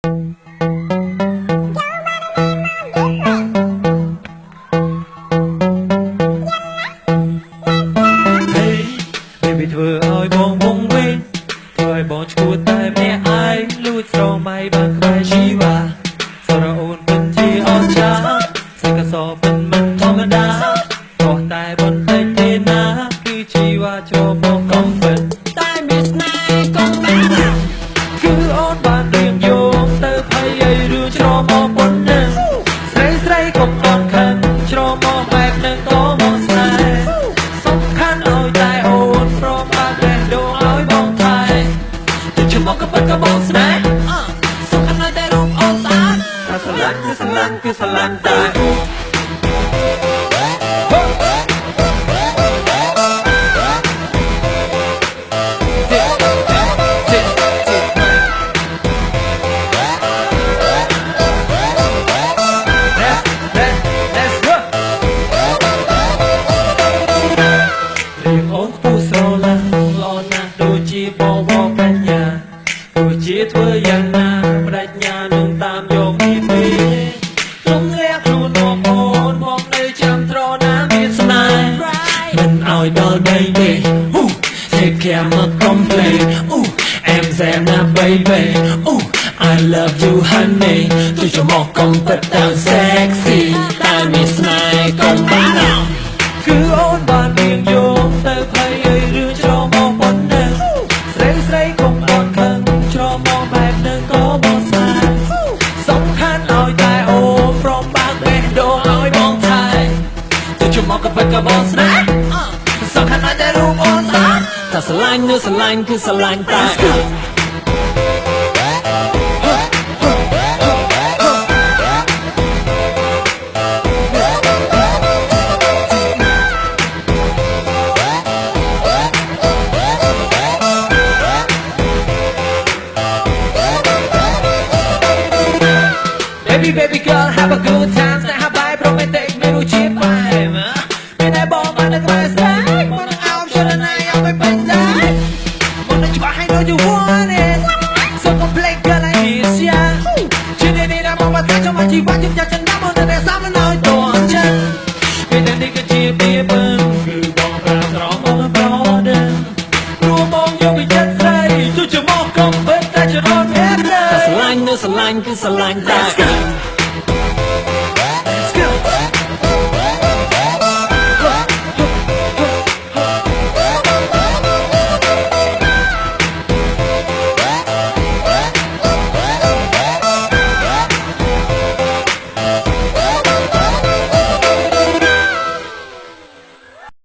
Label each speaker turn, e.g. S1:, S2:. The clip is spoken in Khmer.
S1: Baby ធ្វើឲ្យបងវងវែងធ្វើឲ្យបងឈួតតែម្នាក់ឯងលួចស្រមៃបានក្បែរជីវ៉ាសរអូនមិនជាអស្ចារ្យសិកសមិនធម្មតាខុសតែបន្តិចទេណាគឺជីវ៉ាជ្របងកំពិតតែមានស្នេហ៍កុំណាគឺអូនបានរៀងយកទៅភ័យឲ្យរឿងជ្រមកប៉ុណ្ណឹងស្រីកុំអត់ខឹងជ្រមកបែបនឹងក៏មកស្នេហ៍សំខាន់ឲ្យតែអូនព្រមបើកបេះដូងឲ្យបងថែទៅជុំមកក៏ពិតក៏បងស្នេហ៍សំខាន់ឲ្យតែរូបអូនស្អាតถ้าស្រឡាញ់គឺស្រឡាញ់គឺស្រឡាញ់តែធ្វើយ៉ាងណាបដិញ្ញានឹងតាមយកពីពេលទុំលាក់ខ្លួនមកអូនមកនៅចាំត្រណាមានស្នេហ៍មិនឲ្យដល់ baby take care មក complain em xem na baby I love you honey ទុយមកកំពិតតាម sexy តែមានស្នេហ៍កុំបានគឺអូនបានមានយកទៅភ័យឲ្យរឿងច្រមកប៉ុណ្ណឹងស្រីកុំអត់ខឹងច្រមកបែបនឹងក៏បងស្នេហ៍សំខាន់ឲ្យតែអូនព្រមបើកបេះដូងឲ្យបងថែទៅជុំមកក៏ពិតក៏បងស្នេហ៍សំខាន់ឲ្យតែរូបអូនស្អាតតែស្រឡាញ់នៅស្រឡាញ់គឺស្រឡាញ់តែBaby girl have a good time តែហាបាយ romantic មានរសជាតិបែបមានតែបងបាននៅក្បែរស្នេហ៍មកនឹងអោបជិះណៃអោបពេញដែរមកនឹងច្បាស់ឲ្យ know you want it so complete girl I miss ya ជិះនេះណាមកតែចាំជីវ៉ាជំចាស់ចិនណាមកនៅសាមនៅឲ្យតន់ចិត្តពេលនេះក៏ជាពីពឹងគឺបងប្រាស្រងមកប្រដឹងព្រោះបងយកពីចិត្តស្រីជួយមកកំពិតតែចរន្តតែស្រឡាញ់នៅស្រឡាញ់គឺស្រឡាញ់តែ